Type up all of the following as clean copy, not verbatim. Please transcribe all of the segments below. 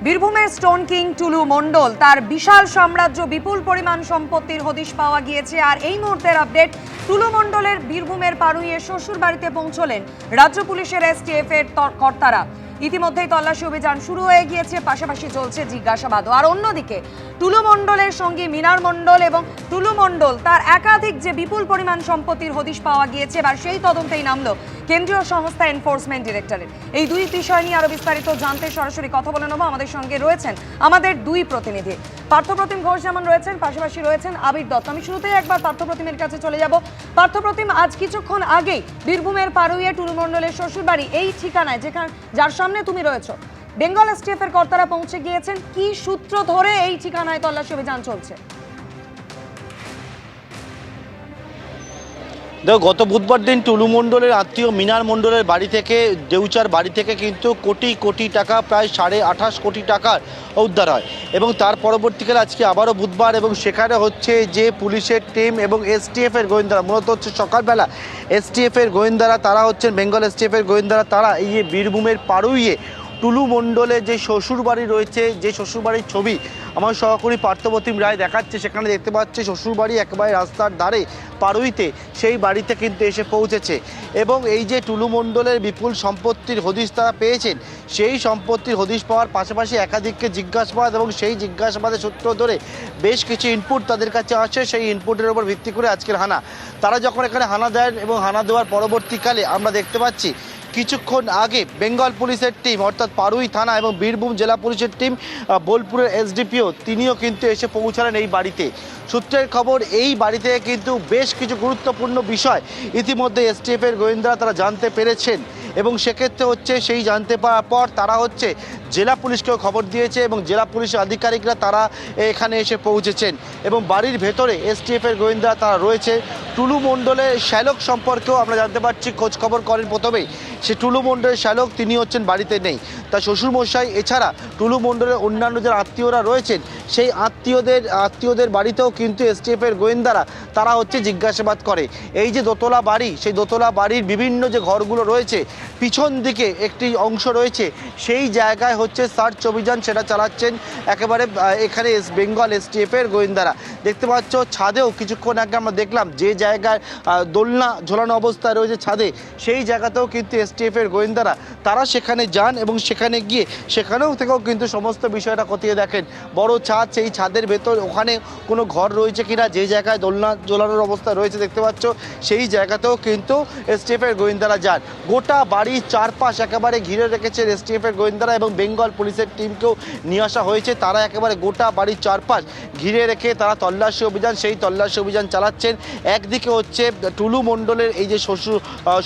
বীরভূমের stone king টুলু মণ্ডল তার বিশাল সাম্রাজ্য বিপুল পরিমাণ সম্পত্তির হদিশ পাওয়া গিয়েছে। আর এই মুহূর্তের আপডেট, টুলু মণ্ডলের বীরভূমের পারুইয়ে শ্বশুর বাড়িতে পৌঁছলেন রাজ্য পুলিশের এসটিএফ এর কর্তারা। ইতিমধ্যেই তল্লাশি অভিযান শুরু হয়ে গিয়েছে, পাশাপাশি চলছে জিজ্ঞাসাবাদও। আর অন্যদিকে টুলু মণ্ডলের সঙ্গে মিনার মণ্ডল এবং টুলু মণ্ডল তার একাধিক যে বিপুল পরিমাণ সম্পত্তির হদিশ পাওয়া গিয়েছে, এবার সেই তদন্তেই নামলো কেন্দ্রীয় সংস্থা এনফোর্সমেন্ট ডিরেক্টরেট। এই দুই বিষয় নিয়ে আরো বিস্তারিত জানতে সরাসরি কথা বলে নেব। আমাদের সঙ্গে রয়েছেন আমাদের দুই প্রতিনিধি, পার্থপ্রতিম ঘোষ যেমন রয়েছেন, পাশাপাশি রয়েছেন আবির দত্ত। আমি শুরুতেই একবার পার্থপ্রতিমের কাছে চলে যাব। পার্থপ্রতিম, আজ কিছুক্ষণ আগেই বীরভূমের পারুইয়ে টুলু মণ্ডলের শ্বশুরবাড়ি এই ঠিকানায় যার সামনে তুমি রয়েছো, বেঙ্গল এসটিএফ এর কর্তারা পৌঁছে গিয়েছেন। কি সূত্র ধরে এই ঠিকানায় তল্লাশি অভিযান চলছে? দেখো, গত বুধবার দিন টুলু মণ্ডলের আত্মীয় মিনার মণ্ডলের বাড়ি থেকে, দেউচার বাড়ি থেকে কিন্তু কোটি কোটি টাকা, প্রায় 28.5 কোটি টাকার উদ্ধার হয়। এবং তার পরবর্তীকালে আজকে আবারও বুধবার, এবং সেখানে হচ্ছে যে পুলিশের টিম এবং এসটিএফ এর গোয়েন্দারা, মূলত হচ্ছে সকালবেলা এসটিএফ এর গোয়েন্দারা, তারা হচ্ছেন বেঙ্গল এসটিএফ এর গোয়েন্দারা, তারা এই যে বীরভূমের পারুইয়ে টুলু মণ্ডলের যে শ্বশুরবাড়ি রয়েছে, যে শ্বশুরবাড়ির ছবি আমার সহকর্মী পার্থপ্রতিম রায় দেখাচ্ছে, সেখানে দেখতে পাচ্ছে শ্বশুরবাড়ি একেবারে রাস্তার ধারে পারুইতে, সেই বাড়িতে কিন্তু এসে পৌঁছেছে। এবং এই যে টুলু মণ্ডলের বিপুল সম্পত্তির হদিশ তারা পেয়েছেন, সেই সম্পত্তির হদিশ পাওয়ার পাশাপাশি একাধিককে জিজ্ঞাসাবাদ, এবং সেই জিজ্ঞাসাবাদের সূত্র ধরে বেশ কিছু ইনপুট তাদের কাছে আসে। সেই ইনপুটের উপর ভিত্তি করে আজকের হানা। তারা যখন এখানে হানা দেন এবং হানা দেওয়ার পরবর্তীকালে আমরা দেখতে পাচ্ছি কিছুক্ষণ আগে বেঙ্গল পুলিশের টিম, অর্থাৎ পারুই থানা এবং বীরভূম জেলা পুলিশের টিম, বোলপুরের এসডিপিও, তিনিও কিন্তু এসে পৌঁছালেন এই বাড়িতে। সূত্রের খবর, এই বাড়িতে কিন্তু বেশ কিছু গুরুত্বপূর্ণ বিষয় ইতিমধ্যে এসটিএফ এর গোয়েন্দারা তারা জানতে পেরেছেন। এবং সেক্ষেত্রে হচ্ছে সেই জানতে পারার পর তারা হচ্ছে জেলা পুলিশকেও খবর দিয়েছে, এবং জেলা পুলিশের আধিকারিকরা তারা এখানে এসে পৌঁছেছেন। এবং বাড়ির ভেতরে এসটিএফ এর গোয়েন্দা তারা রয়েছে। টুলু মণ্ডলের শ্যালক সম্পর্কেও আমরা জানতে পারছি, খোঁজ খবর করেন প্রথমেই, সে টুলু মণ্ডলের শ্যালক তিনি হচ্ছেন বাড়িতে নেই, তার শ্বশুরমশাই, এছাড়া টুলু মণ্ডলের অন্যান্য যারা আত্মীয়রা রয়েছেন, সেই আত্মীয়দের বাড়িতেও কিন্তু এসটিএফ এর গোয়েন্দারা তারা হচ্ছে জিজ্ঞাসাবাদ করে। এই যে দোতলা বাড়ি, সেই দোতলা বাড়ির বিভিন্ন যে ঘরগুলো রয়েছে, পিছন দিকে একটি অংশ রয়েছে, সেই জায়গায় হচ্ছে সার্চ অভিযান সেটা চালাচ্ছেন একেবারে এখানে বেঙ্গল এসটিএফ এর গোয়েন্দারা। দেখতে পাচ্ছ ছাদেও কিছুক্ষণ আগে আমরা দেখলাম যে জায়গায় দোলনা ঝোলানো অবস্থায় রয়েছে ছাদে, সেই জায়গাতেও কিন্তু এসটিএফ এর গোয়েন্দারা তারা সেখানে যান, এবং সেখানে গিয়ে সেখানেও থেকেও কিন্তু সমস্ত বিষয়টা খতিয়ে দেখেন। বড় ছাদ, সেই ছাদের ভেতর ওখানে কোনো ঘর রয়েছে কিনা, যে জায়গায় দোলনা ঝোলানোর অবস্থা রয়েছে দেখতে পাচ্ছ, সেই জায়গাতেও কিন্তু এসটিএফ এর গোয়েন্দারা যান। গোটা বাড়ির চারপাশ একেবারে ঘিরে রেখেছে এসটিএফ এর গোয়েন্দারা, এবং বেঙ্গল পুলিশের টিমকেও নিয়ে আসা হয়েছে। তারা একেবারে গোটা বাড়ির চারপাশ ঘিরে রেখে তারা তল্লাশি অভিযান, সেই তল্লাশি অভিযান চালাচ্ছেন। একদিকে হচ্ছে টুলু মণ্ডলের এই যে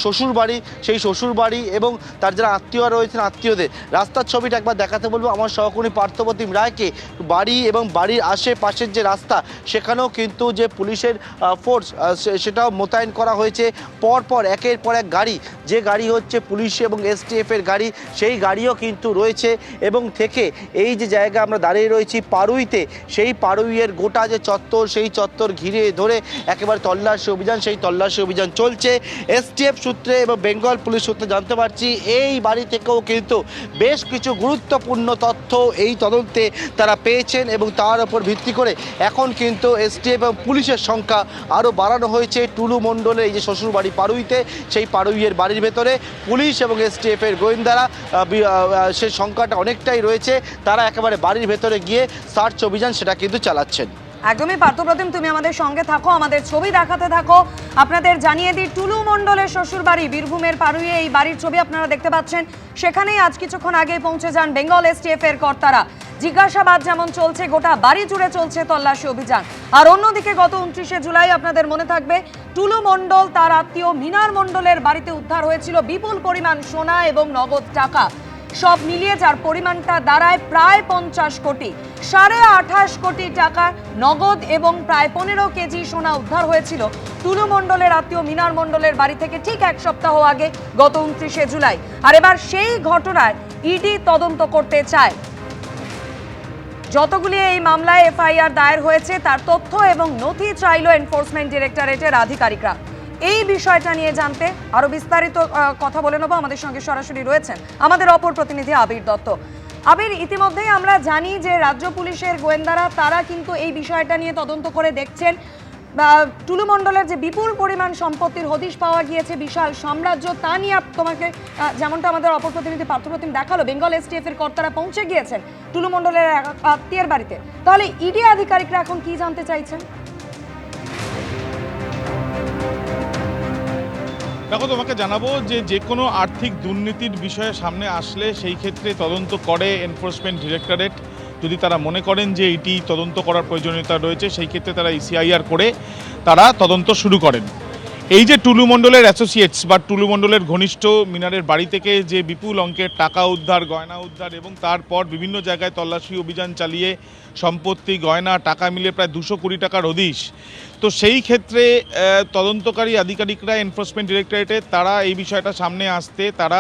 শ্বশুর বাড়ি, সেই শ্বশুর বাড়ি এবং তার যারা আত্মীয় রয়েছেন, আত্মীয়দের রাস্তার ছবিটা একবার দেখাতে বলবো আমার সহকর্মী পার্থপ্রতিম রায়কে। বাড়ি এবং বাড়ির আশেপাশের যে রাস্তা, সেখানেও কিন্তু যে পুলিশের ফোর্স সেটাও মোতায়েন করা হয়েছে। পরপর একের পর এক গাড়ি, যে গাড়ি হচ্ছে পুলিশ এবং এসটিএফ এর গাড়ি, সেই গাড়িও কিন্তু রয়েছে। এবং থেকে এই যে জায়গা আমরা দাঁড়িয়ে রয়েছি পারুইতে, সেই পারুইয়ের গোটা যে চত্বর, সেই চত্বর ঘিরে ধরে একেবারে তল্লাশি অভিযান, সেই তল্লাশি অভিযান চলছে। এসটিএফ সূত্রে এবং বেঙ্গল পুলিশ সূত্রে জানতে পারছি, এই বাড়ি থেকেও কিন্তু বেশ কিছু গুরুত্বপূর্ণ তথ্য এই তদন্তে তারা পেয়েছেন, এবং তার উপর ভিত্তি করে এখন কিন্তু এসটিএফ এবং পুলিশের সংখ্যা আরও বাড়ানো হয়েছে। টুলু মণ্ডলের এই যে শ্বশুরবাড়ি পারুইতে, সেই পারুইয়ের বাড়ির ভেতরে পুলিশ এবং এসটিএফ এর গোয়েন্দারা সেই সংখ্যাটা অনেকটাই রয়েছে। তারা একেবারে বাড়ির ভেতরে গিয়ে সার্চ অভিযান সেটা কিন্তু চালাচ্ছেন। একদমই পার্থপ্রতিম, তুমি আমাদের সঙ্গে থাকো, আমাদের ছবি দেখাতে থাকো। আপনাদের জানিয়ে দিই, টুলু মণ্ডলের শ্বশুর বাড়ি বীরভূমের পারুইয়ে, এই বাড়ির ছবি আপনারা দেখতে পাচ্ছেন। সেখানেই আজ কিছুক্ষণ আগে পৌঁছে যান বেঙ্গল এসটিএফ এর কর্তারা। জিজ্ঞাসাবাদ যেমন চলছে, গোটা বাড়ি জুড়ে চলছে তল্লাশি অভিযান। আর অন্যদিকে গত 29শে জুলাই আপনাদের মনে থাকবে, টুলু মণ্ডল তার আত্মীয় মিনার মণ্ডলের বাড়িতে উদ্ধার হয়েছিল বিপুল পরিমাণ সোনা এবং নগদ টাকা। সব মিলিয়ে যার পরিমাণটা দাঁড়ায় প্রায় 50 কোটি। 28.5 কোটি টাকা নগদ এবং প্রায় 15 কেজি সোনা উদ্ধার হয়েছিল টুলু মণ্ডলের আত্মীয় মিনার মণ্ডলের বাড়ি থেকে ঠিক এক সপ্তাহ আগে, গত 29শে জুলাই। আর এবার সেই ঘটনায় ইডি তদন্ত করতে চায়। যতগুলি এই মামলায় এফআইআর দায়ের হয়েছে তার তথ্য এবং নথি চাইল এনফোর্সমেন্ট ডিরেক্টরেটের আধিকারিকরা। এই বিষয়টা নিয়ে জানতে আরো বিস্তারিত কথা বলে নেব। আমাদের সঙ্গে সরাসরি রয়েছেন আমাদের অপর প্রতিনিধি আবির দত্ত। আবির, ইতিমধ্যেই আমরা জানি যে রাজ্য পুলিশের গোয়েন্দারা তারা কিন্তু এই বিষয়টা নিয়ে তদন্ত করে দেখছেন। টুলু মণ্ডলের যে বিপুল পরিমাণ সম্পত্তির হদিশ পাওয়া গিয়েছে, বিশাল সাম্রাজ্য, তা নিয়ে তোমাকে যেমনটা আমাদের অপর প্রতিনিধি পার্থপ্রতিম দেখালো, বেঙ্গল এসটিএফ এর কর্তারা পৌঁছে গিয়েছেন টুলু মণ্ডলের আত্মীয়ের বাড়িতে। তাহলে ইডি আধিকারিকরা এখন কি জানতে চাইছেন? দেখো, তোমাকে জানাবো যে কোনো আর্থিক দুর্নীতির বিষয়ে সামনে আসলে সেই ক্ষেত্রে তদন্ত করে এনফোর্সমেন্ট ডিরেক্টরেট। যদি তারা মনে করেন যে এটি তদন্ত করার প্রয়োজনীয়তা রয়েছে, সেই ক্ষেত্রে তারা ইসিআইআর করে তারা তদন্ত শুরু করেন। এই যে টুলু মণ্ডলের অ্যাসোসিয়েটস বা টুলু মণ্ডলের ঘনিষ্ঠ মিনারের বাড়ি থেকে যে বিপুল অঙ্কের টাকা উদ্ধার, গয়না উদ্ধার এবং তারপর বিভিন্ন জায়গায় তল্লাশি অভিযান চালিয়ে সম্পত্তি, গয়না, টাকা মিলে প্রায় 200 কোটি টাকার হদিশ। তো সেই ক্ষেত্রে তদন্তকারী আধিকারিকরা এনফোর্সমেন্ট ডিরেক্টরেটে তারা এই বিষয়টা সামনে আসতে তারা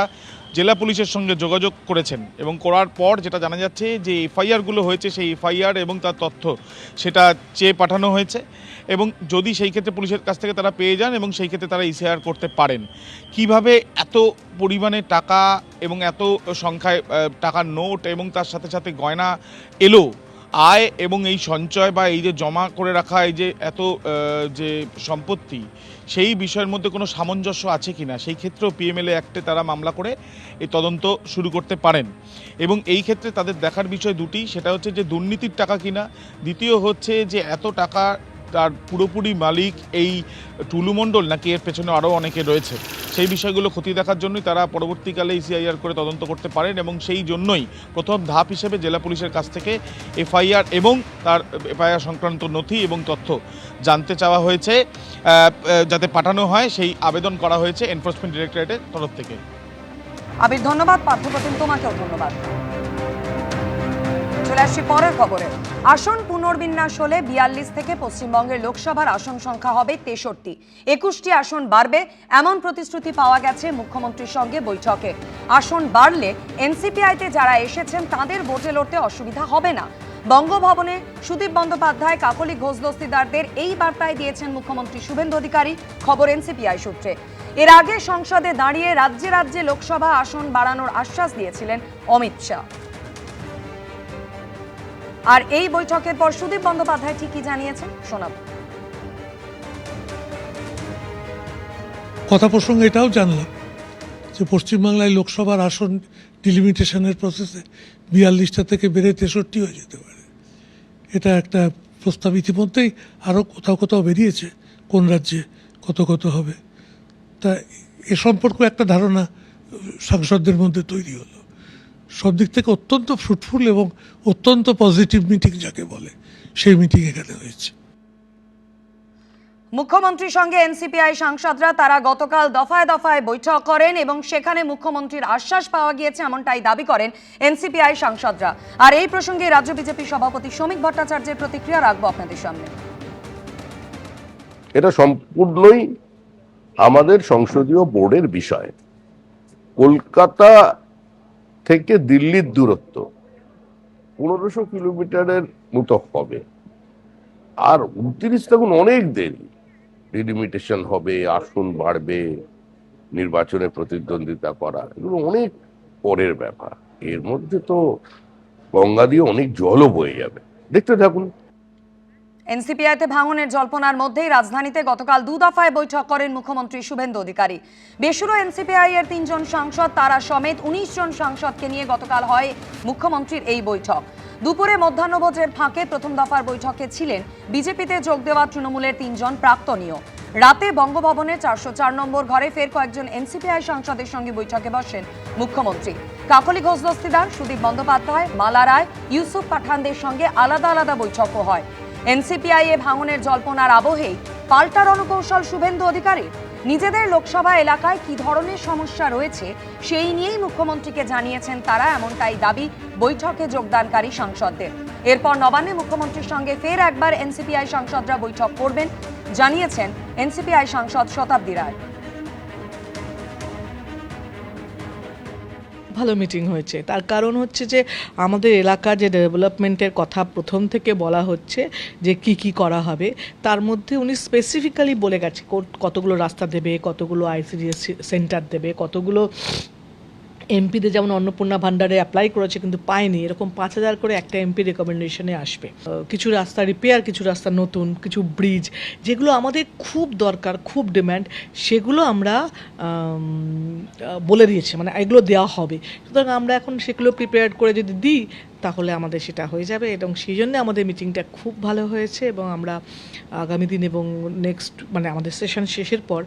জেলা পুলিশের সঙ্গে যোগাযোগ করেছেন এবং করার পর যেটা জানা যাচ্ছে যে এফআইআরগুলো হয়েছে, সেই এফআইআর এবং তার তথ্য সেটা চেয়ে পাঠানো হয়েছে এবং যদি সেই ক্ষেত্রে পুলিশের কাছ থেকে তারা পেয়ে যান এবং সেই ক্ষেত্রে তারা ইসিআর করতে পারেন। কিভাবে এত পরিমাণে টাকা এবং এত সংখ্যায় টাকার নোট এবং তার সাথে সাথে গয়না এলো, আয় এবং এই সঞ্চয় বা এই যে জমা করে রাখা এই যে এত যে সম্পত্তি, সেই বিষয়ের মধ্যে কোনো সামঞ্জস্য আছে কিনা, সেই ক্ষেত্রেও পিএমএলএ অ্যাক্টে তারা মামলা করে এই তদন্ত শুরু করতে পারেন। এবং এই ক্ষেত্রে তাদের দেখার বিষয় দুটি, সেটা হচ্ছে যে দুর্নীতির টাকা কিনা, দ্বিতীয় হচ্ছে যে এত টাকা তার পুরোপুরি মালিক এই টুলু মণ্ডল নাকি এর পেছনে আরও অনেকে রয়েছে। সেই বিষয়গুলো খতিয়ে দেখার জন্যই তারা পরবর্তীকালে ইসিআইআর করে তদন্ত করতে পারেন এবং সেই জন্যই প্রথম ধাপ হিসেবে জেলা পুলিশের কাছ থেকে এফআইআর এবং তার এফআইআর সংক্রান্ত নথি এবং তথ্য জানতে চাওয়া হয়েছে, যাতে পাঠানো হয় সেই আবেদন করা হয়েছে এনফোর্সমেন্ট ডিরেক্টরেটের তরফ থেকে। আবির, ধন্যবাদ। পার্থপ্রতিম, তোমাকেও ধন্যবাদ। চলে আসছি পরের খবরে। আসন পুনর্বিন্যাস হলে 42 থেকে পশ্চিমবঙ্গের লোকসভার আসন সংখ্যা হবে 63। 21টি আসন বাড়বে এমন প্রতিশ্রুতি পাওয়া গেছে মুখ্যমন্ত্রীর সঙ্গে বৈঠকে। আসন বাড়লে এনসিপিআইতে যারা এসেছেন তাদের ভোটে লড়তে অসুবিধা হবে না। বঙ্গভবনে সুদীপ বন্দ্যোপাধ্যায় কাকলি ঘোষ দস্তিদারদের এই বার্তায় দিয়েছেন মুখ্যমন্ত্রী শুভেন্দু অধিকারী, খবর এনসিপিআই সূত্রে। এর আগে সংসদে দাঁড়িয়ে রাজ্যে রাজ্যে লোকসভা আসন বাড়ানোর আশ্বাস দিয়েছিলেন অমিত শাহ। আর এই বৈঠকের পর সুদীপ বন্দ্যোপাধ্যায় ঠিকই জানিয়েছেন, শোনাব। কথা প্রসঙ্গে এটাও জানলাম যে পশ্চিমবাংলায় লোকসভার আসন ডিলিমিটেশনের প্রসেসে 42টা থেকে বেড়ে 63 হয়ে যেতে পারে। এটা একটা প্রস্তাব ইতিমধ্যেই আরও কোথাও কোথাও বেরিয়েছে, কোন রাজ্যে কত কত হবে। তা এ সম্পর্কে একটা ধারণা সাংসদদের মধ্যে তৈরি হলো। সব দিক থেকে অত্যন্ত ফ্রুটফুল এবং অত্যন্ত পজিটিভ মিটিং যাকে বলে, সেই মিটিং এখানে হয়েছে। মুখ্যমন্ত্রীর সঙ্গে এনসিপিআই সাংসদরা তারা গতকাল দফায় দফায় বৈঠক করেন এবং সেখানে মুখ্যমন্ত্রীর আশ্বাস পাওয়া গিয়েছে এমনটাই দাবি করেন এনসিপিআই সাংসদরা। আর এই প্রসঙ্গে রাজ্য বিজেপি সভাপতি শ্রমিক ভট্টাচার্যের প্রতিক্রিয়া রাখবো আপনাদের সামনে। এটা সম্পূর্ণই আমাদের সংসদীয় বোর্ডের বিষয়। কলকাতা থেকে দিল্লির দূরত্ব 1500 কিলোমিটারের মতো হবে, আর 29 তখন অনেক দেরি। ডিলিমিটেশন হবে, আসন বাড়বে, নির্বাচনে প্রতিদ্বন্দ্বিতা করা, এগুলো অনেক পরের ব্যাপার। এর মধ্যে তো গঙ্গা দিয়ে অনেক জলও বয়ে যাবে, দেখতে থাকুন। এনসিপিআইতে ভাঙনের জল্পনার মধ্যেই রাজধানীতে গতকাল 2 দফায় বৈঠক করেন মুখ্যমন্ত্রী শুভেন্দু অধিকারী। বেসুরো এনসিপিআই এর 3 জন সাংসদ তারা সমেত 19 জন সাংসদকে নিয়ে গতকাল হয় মুখ্যমন্ত্রীর এই বৈঠক। দুপুরে মধ্যাহ্নভোজের ফাঁকে প্রথম দফার বৈঠকে ছিলেন বিজেপিতে যোগ দেওয়া তৃণমূলের 3 জন প্রাক্তনীয়। রাতে বঙ্গভবনের 404 নম্বর ঘরে ফের কয়েকজন এনসিপিআই সাংসদের সঙ্গে বৈঠকে বসেন মুখ্যমন্ত্রী। কাকলি ঘোষ দস্তিদার, সুদীপ বন্দ্যোপাধ্যায়, মালা রায়, ইউসুফ পাঠানদের সঙ্গে আলাদা আলাদা বৈঠকও হয়। এনসিপিআই এ ভাঙনের জল্পনার আবহেই পাল্টা রণকৌশল শুভেন্দু অধিকারী। নিজেদের লোকসভা এলাকায় কি ধরনের সমস্যা রয়েছে সেই নিয়েই মুখ্যমন্ত্রীকে জানিয়েছেন তারা, এমনটাই দাবি বৈঠকে যোগদানকারী সাংসদদের। এরপর নবান্নে মুখ্যমন্ত্রীর সঙ্গে ফের একবার এনসিপিআই সাংসদরা বৈঠক করবেন জানিয়েছেন এনসিপিআই সাংসদ শতাব্দী রায়। ভালো মিটিং হয়েছে, তার কারণ হচ্ছে যে আমাদের এলাকার যে ডেভেলপমেন্টের কথা প্রথম থেকে বলা হচ্ছে যে কি করা হবে, তার মধ্যে উনি স্পেসিফিক্যালি বলে গেছে কতগুলো রাস্তা দেবে, কতগুলো আইসিডিএস সেন্টার দেবে, কতগুলো এমপিদের যেমন অন্নপূর্ণা ভান্ডারে অ্যাপ্লাই করেছে কিন্তু পায়নি, এরকম 5,000 করে একটা এমপি রেকমেন্ডেশনে আসবে। কিছু রাস্তা রিপেয়ার, কিছু রাস্তা নতুন, কিছু ব্রিজ যেগুলো আমাদের খুব দরকার, খুব ডিম্যান্ড, সেগুলো আমরা বলে দিয়েছি, মানে এগুলো দেওয়া হবে। সুতরাং আমরা এখন সেগুলো প্রিপেয়ার করে যদি দিই তাহলে আমাদের সেটা হয়ে যাবে, এবং সেই জন্য আমাদের মিটিংটা খুব ভালো হয়েছে। এবং আমরা আগামী দিন এবং নেক্সট মানে আমাদের সেশন শেষের পর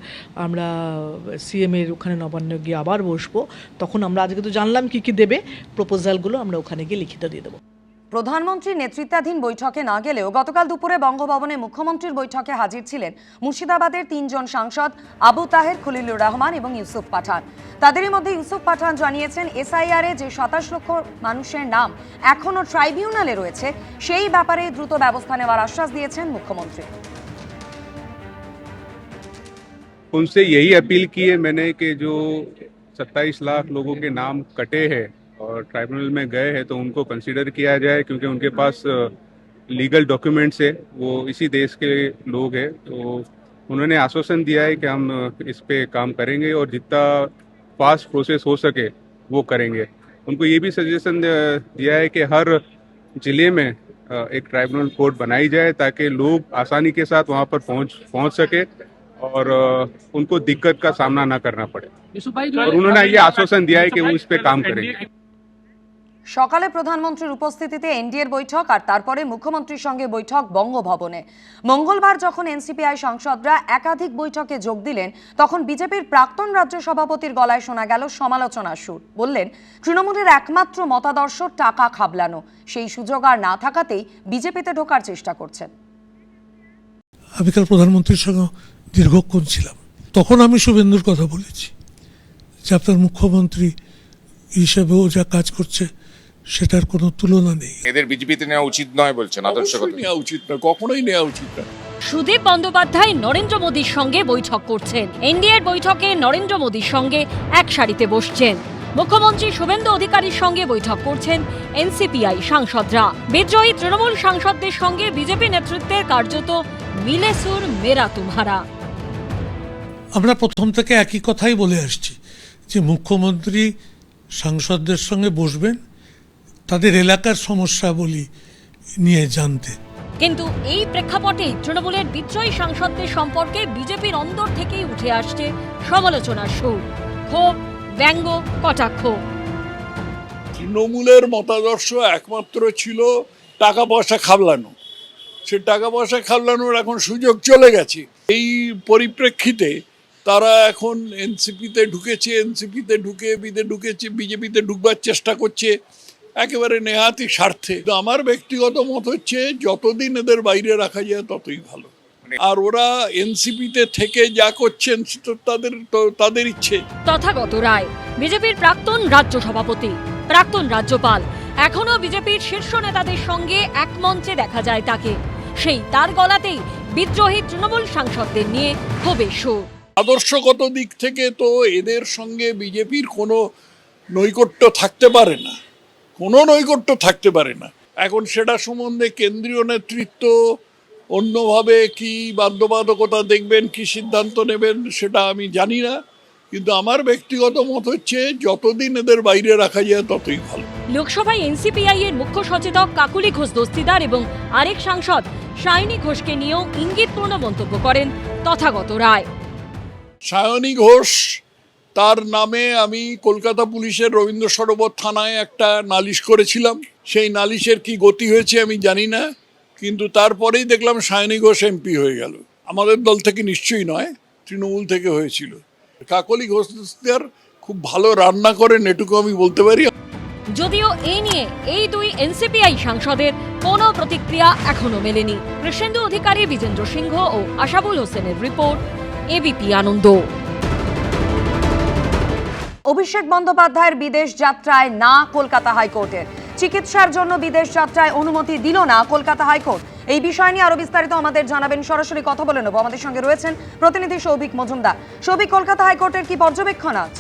আমরা সিএমের ওখানে নবান্নে গিয়ে আবার বসবো। তখন আমরা আজকে তো জানলাম কী কী দেবে, প্রপোজালগুলো আমরা ওখানে গিয়ে লিখিত দিয়ে দেবো। প্রধানমন্ত্রীর নেতৃত্বাধীন বৈঠকে না গেলেও গতকাল দুপুরে বঙ্গভবনে মুখ্যমন্ত্রীর বৈঠকে হাজির ছিলেন মুর্শিদাবাদের 3 জন সাংসদ আবু তাহের, খলিলুর রহমান এবং ইউসুফ পাঠান। তাদেরই মধ্যে ইউসুফ পাঠান জানিয়েছেন এসআইআর-এ যে 27 লক্ষ মানুষের নাম এখনও ট্রাইব্যুনালে রয়েছে সেই ব্যাপারে দ্রুত ব্যবস্থা নেওয়ার আশ্বাস দিয়েছেন মুখ্যমন্ত্রী। उनसे यही अपील की है मैंने कि जो 27 लाख लोगों के नाम कटे हैं और ट्राइब्यूनल में गए हैं तो उनको कंसीडर किया जाए, क्योंकि उनके पास लीगल डॉक्यूमेंट्स है, वो इसी देश के लोग हैं। तो उन्होंने आश्वासन दिया है कि हम इस पे काम करेंगे और जितना फास्ट प्रोसेस हो सके वो करेंगे। उनको ये भी सजेशन दिया है कि हर ज़िले में एक ट्राइब्यूनल कोर्ट बनाई जाए ताकि लोग आसानी के साथ वहाँ पर पहुँच सके और उनको दिक्कत का सामना ना करना पड़े। और उन्होंने ये आश्वासन दिया है कि वो इस पे काम करेंगे। সকালে প্রধানমন্ত্রীর উপস্থিতিতে এনডিএর বৈঠক আর তারপরে মুখ্যমন্ত্রীর সঙ্গে বৈঠক বঙ্গভবনে। মঙ্গলবার যখন এনসিপিআই সাংসদরা একাধিক বৈঠকে যোগ দিলেন তখন বিজেপির প্রাক্তন রাজ্য সভাপতির গলায় শোনা গেল সমালোচনার সুর। বললেন তৃণমূলের একমাত্র মতাদর্শ টাকা খাবলানো, সেই সুযোগ আর না থাকাতেই বিজেপিতে ঢোকার চেষ্টা করছেন। আমি কাল প্রধানমন্ত্রীর সঙ্গে দীর্ঘক্ষণ ছিলাম, তখন আমি শুভেন্দুর কথা বলেছি যে আপনার মুখ্যমন্ত্রী হিসেবেও যা কাজ করছে সেটার কোনো তুলনা নেই। এদের বিজেপিতে নেওয়া উচিত নয় বলছেন, আদর্শগত নেওয়া উচিত নয়, কখনোই নেওয়া উচিত নয়। সুদীপ বন্দ্যোপাধ্যায় নরেন্দ্র মোদীর সঙ্গে বৈঠক করছেন। এনডিএর বৈঠকে নরেন্দ্র মোদীর সঙ্গে এক সারিতে বসছেন। মুখ্যমন্ত্রী শুভেন্দু অধিকারীর সঙ্গে বৈঠক করছেন এনসিপিআই সাংসদরা। বিদ্রোহী তৃণমূল সাংসদদের সঙ্গে বিজেপি নেতৃত্বের কার্যত মিলে সুর মেরা তুমহারা। আমরা প্রথম থেকে একই কথাই বলে আসছি যে মুখ্যমন্ত্রী সাংসদদের সঙ্গে বসবেন, তাদের এলাকার সমস্যাবলী নিয়ে জানতে। কিন্তু এই প্রেক্ষাপটে তৃণমূলের বিদ্রোহী সাংসদদের সম্পর্কে বিজেপির অন্দর থেকেই উঠে আসছে সমালোচনার সুর, ক্ষোভ, ব্যঙ্গ, কটাক্ষ। তৃণমূলের মতাদর্শ একমাত্র ছিল টাকা পয়সা খাবলানো। সে টাকা পয়সা খাবলানোর এখন সুযোগ চলে গেছে। এই পরিপ্রেক্ষিতে তারা এখন এনসিপিতে ঢুকেছে, এনসিপিতে ঢুকে বিজেপিতে ঢুকবার চেষ্টা করছে একেবারে নেহাতি স্বার্থে। আমার ব্যক্তিগত মত হচ্ছে যতদিন এদের বাইরে রাখা যায় ততই ভালো। আর ওরা এনসিপিতে থেকে যা করছেন তাদের ইচ্ছে। তথাগত রায় বিজেপির প্রাক্তন রাজ্য সভাপতি, প্রাক্তন রাজ্যপাল, এখনো বিজেপির শীর্ষ নেতাদের সঙ্গে এক মঞ্চে দেখা যায় তাকে। সেই তার গলাতেই বিদ্রোহী তৃণমূল সাংসদদের নিয়ে ক্ষোভের সুর। আদর্শগত দিক থেকে তো এদের সঙ্গে বিজেপির কোনো নৈকট্য থাকতে পারে না, কোনো নৈকট্য থাকতে পারে না। এখন সেটা সম্বন্ধে কেন্দ্রীয় নেতৃত্ব অন্যভাবে কি বাধ্যবাধকতা দেখবেন, কি সিদ্ধান্ত নেবেন সেটা আমি জানি না, কিন্তু আমার ব্যক্তিগত মত হচ্ছে যতদিন এদের বাইরে রাখা যায় ততই ভালো। লোকসভায় এনসিপিআই এর মুখ্য সচেতক কাকুলি ঘোষ দস্তিদার এবং আরেক সাংসদ সায়নী ঘোষকে নিয়েও ইঙ্গিতপূর্ণ মন্তব্য করেন তথাগত রায়। সায়নী ঘোষ, তার নামে আমি কলকাতা পুলিশের রবীন্দ্র সরোবর থানায় একটা নালিশ করেছিলাম। সেই নালিশের কি গতি হয়েছে আমি জানি না, কিন্তু তারপরেই দেখলাম সায়নী ঘোষ এমপি হয়ে গেল। আমাদের দল থেকে নিশ্চয়ই নয়, তৃণমূল থেকে হয়েছিল। কাকলি ঘোষ খুব ভালো রান্না করেন, এটুকু আমি বলতে পারি। যদিও এই নিয়ে এই দুই এনসিপিআই সাংসদের কোনো প্রতিক্রিয়া এখনো মেলেনি। কৃষ্ণেন্দু অধিকারী, বিজেন্দ্র সিংহ ও আশাবুল হোসেনের রিপোর্ট, এবিপি আনন্দ। অভিষেক বন্দ্যোপাধ্যায়ের বিদেশ যাত্রায় না কলকাতা হাইকোর্টের। চিকিৎসার জন্য বিদেশ যাত্রায় অনুমতি দিল না কলকাতা হাইকোর্ট। এই বিষয় নিয়ে আরো বিস্তারিত আমাদের জানাবেন, সরাসরি কথা বলে নেব। আমাদের সঙ্গে রয়েছেন প্রতিনিধি সৌভিক মজুমদার। সৌভিক, কলকাতা হাইকোর্টের কি পর্যবেক্ষণ আজ?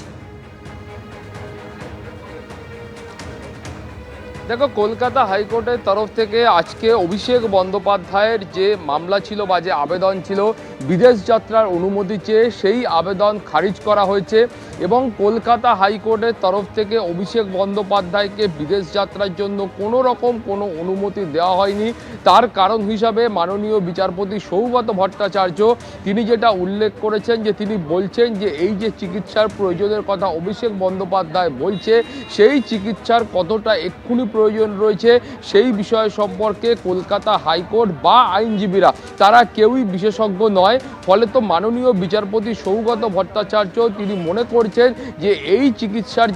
দেখো, কলকাতা হাইকোর্টের তরফ থেকে আজকে অভিষেক বন্দ্যোপাধ্যায়ের যে মামলা ছিল বা যে আবেদন ছিল বিদেশ যাত্রার অনুমতি চেয়ে সেই আবেদন খারিজ করা হয়েছে এবং কলকাতা হাইকোর্টের তরফ থেকে অভিষেক বন্দ্যোপাধ্যায়কে বিদেশ যাত্রার জন্য কোনো রকম কোনো অনুমতি দেওয়া হয়নি। তার কারণ হিসাবে মাননীয় বিচারপতি সৌগত ভট্টাচার্য তিনি যেটা উল্লেখ করেছেন যে তিনি বলছেন যে এই যে চিকিৎসার প্রয়োজনের কথা অভিষেক বন্দ্যোপাধ্যায় বলছে সেই চিকিৎসার কতটা এক্ষুনি প্রয়োজন রয়েছে সেই বিষয় সম্পর্কে কলকাতা হাইকোর্ট বা আইনজীবীরা তারা কেউই বিশেষজ্ঞ নয়। ফলে তো মাননীয় বিচারপতি সৌগত ভট্টাচার্য তিনি মনে করছেন যে এই চিকিৎসার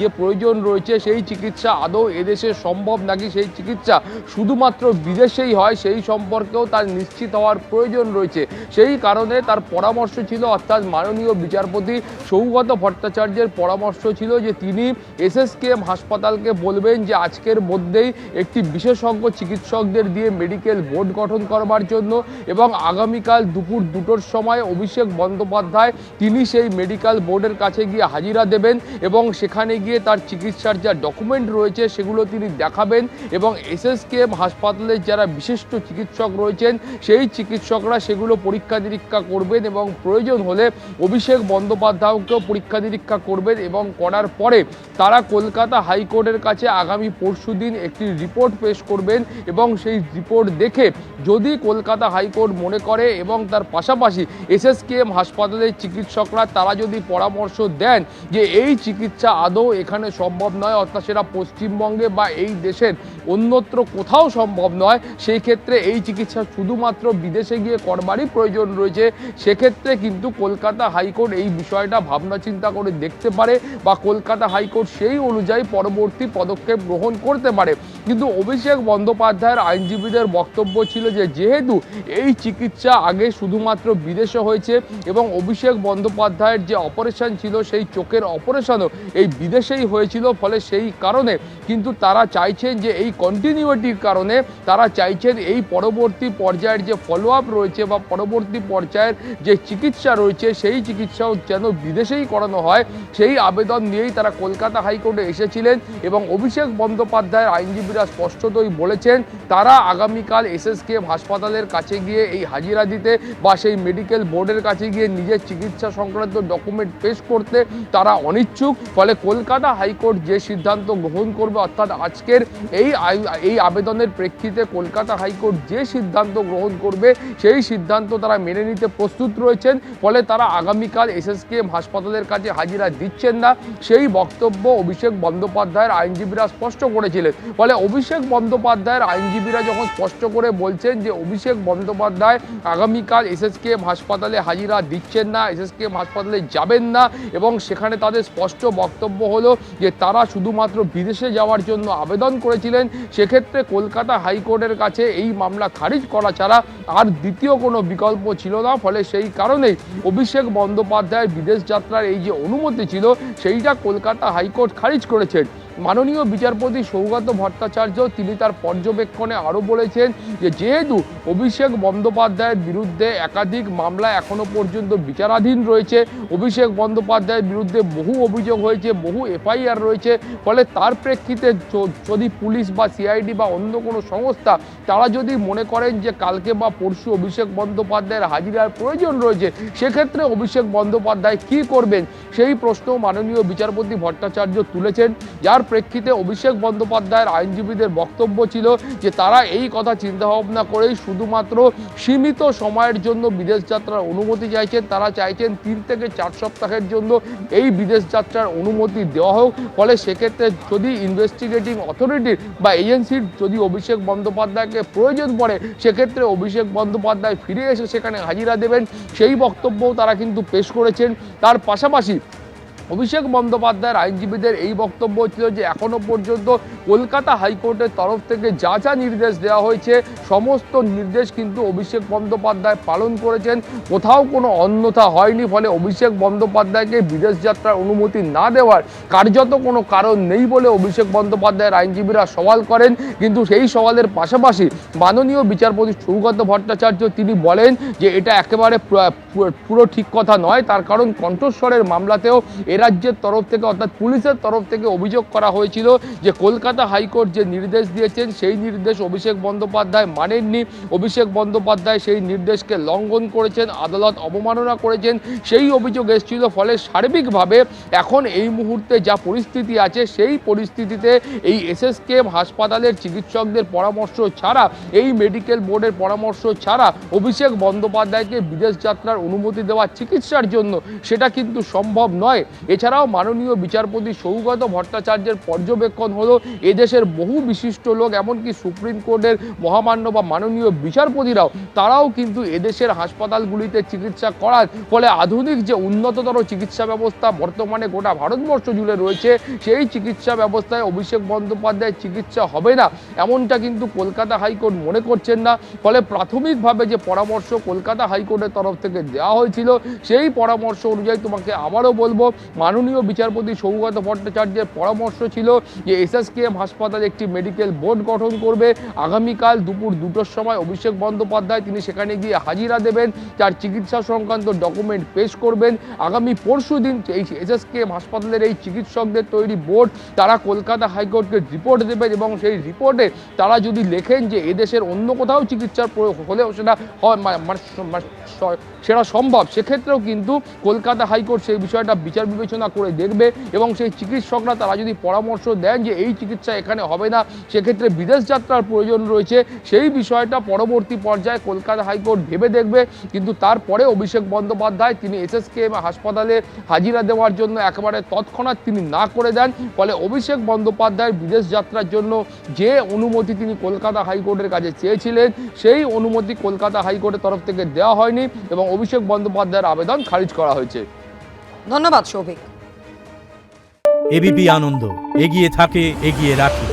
যে প্রয়োজন রয়েছে সেই চিকিৎসা আদৌ এদেশে সম্ভব নাকি সেই চিকিৎসা শুধুমাত্র বিদেশেই হয় সেই সম্পর্কেও তার নিশ্চিত হওয়ার প্রয়োজন রয়েছে। সেই কারণে তার পরামর্শ ছিল, অর্থাৎ মাননীয় বিচারপতি সৌগত ভট্টাচার্যের পরামর্শ ছিল যে তিনি এসএসকেএম হাসপাতালকে বলবেন যে আজকের মধ্যেই একটি বিশেষজ্ঞ চিকিৎসকদের দিয়ে মেডিকেল বোর্ড গঠন করবার জন্য এবং আগামীকাল দুপুর 2টোর সময় অভিষেক বন্দ্যোপাধ্যায় তিনি সেই মেডিকেল বোর্ডের কাছে গিয়ে হাজিরা দেবেন এবং সেখানে গিয়ে তার চিকিৎসার যা ডকুমেন্ট রয়েছে সেগুলো তিনি দেখাবেন এবং এসএসকেএম হাসপাতালের যারা বিশিষ্ট চিকিৎসক রয়েছেন সেই চিকিৎসকরা সেগুলো পরীক্ষা নিরীক্ষা করবেন এবং প্রয়োজন হলে অভিষেক বন্দ্যোপাধ্যায়কেও পরীক্ষা নিরীক্ষা করবেন এবং করার পরে তারা কলকাতা হাইকোর্টের কাছে আগামী পরশুদিন একটি রিপোর্ট পেশ করবেন এবং সেই রিপোর্ট দেখে যদি কলকাতা হাইকোর্ট মনে করে এবং তার পাশাপাশি এসএসকেএম হাসপাতালের চিকিৎসকরা তারা যদি পরামর্শ দেন যে এই চিকিৎসা আদৌ এখানে সম্ভব নয়, অর্থাৎ সেটা পশ্চিমবঙ্গে বা এই দেশের অন্যত্র কোথাও সম্ভব নয়, সেই ক্ষেত্রে এই চিকিৎসা শুধুমাত্র বিদেশে গিয়ে করবারই প্রয়োজন রয়েছে, সেক্ষেত্রে কিন্তু কলকাতা হাইকোর্ট এই বিষয়টা ভাবনা চিন্তা করে দেখতে পারে বা কলকাতা হাইকোর্ট সেই অনুযায়ী পরবর্তী পদক্ষেপ গ্রহণ করতে পারে। কিন্তু অভিষেক বন্দ্যোপাধ্যায়ের আইনজীবীদের বক্তব্য ছিল যে যেহেতু এই চিকিৎসা আগে শুধুমাত্র বিদেশে হয়েছে এবং অভিষেক বন্দ্যোপাধ্যায়ের যে অপারেশন ছিল সেই চোখের অপারেশনও এই বিদেশেই হয়েছিল, ফলে সেই কারণে কিন্তু তারা চাইছেন যে এই কন্টিনিউটির কারণে তারা চাইছেন এই পরবর্তী পর্যায়ের যে ফলো আপ রয়েছে বা পরবর্তী পর্যায়ের যে চিকিৎসা রয়েছে সেই চিকিৎসাও যেন বিদেশেই করানো হয়, সেই আবেদন নিয়েই তারা কলকাতা হাইকোর্টে এসেছিলেন এবং অভিষেক বন্দ্যোপাধ্যায়ের আইনজীবীরা স্পষ্টতই বলেছেন তারা আগামীকাল এসএসকেএম হাসপাতালের কাছে গিয়ে এই হাজিরা দিতে বা সেই মেডিকেল বোর্ডের কাছে গিয়ে নিজের চিকিৎসা সংক্রান্ত ডকুমেন্ট পেশ করতে তারা অনিচ্ছুক। ফলে কলকাতা হাইকোর্ট যে সিদ্ধান্ত গ্রহণ করবে, অর্থাৎ আজকের এই আবেদনের প্রেক্ষিতে কলকাতা হাইকোর্ট যে সিদ্ধান্ত গ্রহণ করবে সেই সিদ্ধান্ত তারা মেনে নিতে প্রস্তুত রয়েছেন। ফলে তারা আগামীকাল এসএসকেএম হাসপাতালের কাছে হাজিরা দিচ্ছেন না, সেই বক্তব্য অভিষেক বন্দ্যোপাধ্যায়ের আইনজীবীরা স্পষ্ট করেছিলেন। ফলে অভিষেক বন্দ্যোপাধ্যায়ের আইনজীবীরা যখন স্পষ্ট করে বলছেন যে অভিষেক বন্দ্যোপাধ্যায় আগামীকাল এসএসকেএম হাসপাতালে হাজিরা দিচ্ছেন না, এসএসকেএম হাসপাতালে যাবেন না এবং সেখানে তাদের স্পষ্ট বক্তব্য হলো যে তারা শুধুমাত্র বিদেশে যাওয়ার জন্য আবেদন করেছিলেন, সেক্ষেত্রে কলকাতা হাইকোর্টের কাছে এই মামলা খারিজ করা ছাড়া আর দ্বিতীয় কোনো বিকল্প ছিল না। ফলে সেই কারণেই অভিষেক বন্দ্যোপাধ্যায়ের বিদেশ যাত্রার এই যে অনুমতি ছিল সেইটা কলকাতা হাইকোর্ট খারিজ করেছেন। মাননীয় বিচারপতি সৌগত ভট্টাচার্য তিনি তার পর্যবেক্ষণে আরও বলেছেন যে যেহেতু অভিষেক বন্দ্যোপাধ্যায়ের বিরুদ্ধে একাধিক মামলা এখনও পর্যন্ত বিচারাধীন রয়েছে, অভিষেক বন্দ্যোপাধ্যায়ের বিরুদ্ধে বহু অভিযোগ হয়েছে, বহু এফআইআর রয়েছে, ফলে তার প্রেক্ষিতে যদি পুলিশ বা সিআইডি বা অন্য কোনো সংস্থা তারা যদি মনে করেন যে কালকে বা পরশু অভিষেক বন্দ্যোপাধ্যায়ের হাজিরার প্রয়োজন রয়েছে, সেক্ষেত্রে অভিষেক বন্দ্যোপাধ্যায় কী করবেন সেই প্রশ্ন মাননীয় বিচারপতি ভট্টাচার্য তুলেছেন, যার প্রেক্ষিতে অভিষেক বন্দ্যোপাধ্যায়ের আইনজীবীদের বক্তব্য ছিল যে তারা এই কথা চিন্তাভাবনা করেই শুধুমাত্র সীমিত সময়ের জন্য বিদেশ যাত্রার অনুমতি চাইছেন। তারা চাইছেন 3 থেকে 4 সপ্তাহের জন্য এই বিদেশ যাত্রার অনুমতি দেওয়া হোক। ফলে সেক্ষেত্রে যদি ইনভেস্টিগেটিং অথরিটির বা এজেন্সির যদি অভিষেক বন্দ্যোপাধ্যায়কে প্রয়োজন পড়ে, সেক্ষেত্রে অভিষেক বন্দ্যোপাধ্যায় ফিরে এসে সেখানে হাজিরা দেবেন, সেই বক্তব্যও তারা কিন্তু পেশ করেছেন। তার পাশাপাশি অভিষেক বন্দ্যোপাধ্যায়ের আইনজীবীদের এই বক্তব্য ছিল যে এখনও পর্যন্ত কলকাতা হাইকোর্টের তরফ থেকে যা যা নির্দেশ দেওয়া হয়েছে সমস্ত নির্দেশ কিন্তু অভিষেক বন্দ্যোপাধ্যায় পালন করেছেন, কোথাও কোনো অন্যথা হয়নি। ফলে অভিষেক বন্দ্যোপাধ্যায়কে বিদেশ যাত্রার অনুমতি না দেওয়ার কার্যত কোনো কারণ নেই বলে অভিষেক বন্দ্যোপাধ্যায়ের আইনজীবীরা সওয়াল করেন। কিন্তু সেই সওয়ালের পাশাপাশি মাননীয় বিচারপতি সৌগত ভট্টাচার্য তিনি বলেন যে এটা একেবারে পুরো ঠিক কথা নয়, তার কারণ কণ্ঠস্বরের মামলাতেও এর রাজ্যের তরফ থেকে অর্থাৎ পুলিশের তরফ থেকে অভিযোগ করা হয়েছিল যে কলকাতা হাইকোর্ট যে নির্দেশ দিয়েছেন সেই নির্দেশ অভিষেক বন্দ্যোপাধ্যায় মানেননি। অভিষেক বন্দ্যোপাধ্যায় সেই নির্দেশকে লঙ্ঘন করেছেন, আদালত অবমাননা করেছেন, সেই অভিযোগ এসেছিল। ফলে সার্বিকভাবে এখন এই মুহূর্তে যা পরিস্থিতি আছে সেই পরিস্থিতিতে এই এসএসকেএম হাসপাতালের চিকিৎসকদের পরামর্শ ছাড়া, এই মেডিকেল বোর্ডের পরামর্শ ছাড়া অভিষেক বন্দ্যোপাধ্যায়কে বিদেশ যাত্রার অনুমতি দেওয়া চিকিৎসার জন্য সেটা কিন্তু সম্ভব নয়। এছাড়াও মাননীয় বিচারপতি সৌগত ভট্টাচার্যের পর্যবেক্ষণ হলো এদেশের বহু বিশিষ্ট লোক, এমনকি সুপ্রিম কোর্টের মহামান্য বা মাননীয় বিচারপতিরাও তারাও কিন্তু এদেশের হাসপাতালগুলিতে চিকিৎসা করার ফলে আধুনিক যে উন্নততর চিকিৎসা ব্যবস্থা বর্তমানে গোটা ভারতবর্ষ জুড়ে রয়েছে সেই চিকিৎসা ব্যবস্থায় অভিষেক বন্দ্যোপাধ্যায়ের চিকিৎসা হবে না এমনটা কিন্তু কলকাতা হাইকোর্ট মনে করছেন না। ফলে প্রাথমিকভাবে যে পরামর্শ কলকাতা হাইকোর্টের তরফ থেকে দেওয়া হয়েছিল সেই পরামর্শ অনুযায়ী তোমাকে আবারও বলবো, মাননীয় বিচারপতি সৌগত ভট্টাচার্যের পরামর্শ ছিল যে এসএসকেএম হাসপাতালে একটি মেডিকেল বোর্ড গঠন করবে। আগামীকাল দুপুর 2টোর সময় অভিষেক বন্দ্যোপাধ্যায় তিনি সেখানে গিয়ে হাজিরা দেবেন, তার চিকিৎসা সংক্রান্ত ডকুমেন্ট পেশ করবেন। আগামী পরশু দিন এই এসএসকেএম হাসপাতালের এই চিকিৎসকদের তৈরি বোর্ড তারা কলকাতা হাইকোর্টকে রিপোর্ট দেবেন এবং সেই রিপোর্টে তারা যদি লেখেন যে এদেশের অন্য কোথাও চিকিৎসার প্রয়োগ হলেও সেটা সম্ভব, সেক্ষেত্রেও কিন্তু কলকাতা হাইকোর্ট সেই বিষয়টা বিচার বিবেচনা করে দেখবে এবং সেই চিকিৎসকরা তারা যদি পরামর্শ দেন যে এই চিকিৎসা এখানে হবে না, সেক্ষেত্রে বিদেশ যাত্রার প্রয়োজন রয়েছে, সেই বিষয়টা পরবর্তী পর্যায়ে কলকাতা হাইকোর্ট ভেবে দেখবে। কিন্তু তারপরে অভিষেক বন্দ্যোপাধ্যায় তিনি এসএসকেএম হাসপাতালে হাজিরা দেওয়ার জন্য একেবারে তৎক্ষণাৎ তিনি না করে দেন। ফলে অভিষেক বন্দ্যোপাধ্যায় বিদেশ যাত্রার জন্য যে অনুমতি তিনি কলকাতা হাইকোর্টের কাছে চেয়েছিলেন সেই অনুমতি কলকাতা হাইকোর্টের তরফ থেকে দেওয়া হয়নি এবং অভিষেক বন্দ্যোপাধ্যায়ের আবেদন খারিজ করা হয়েছে। ধন্যবাদ সৌভিক। এবিপি আনন্দ, এগিয়ে থাকে, এগিয়ে রাখে।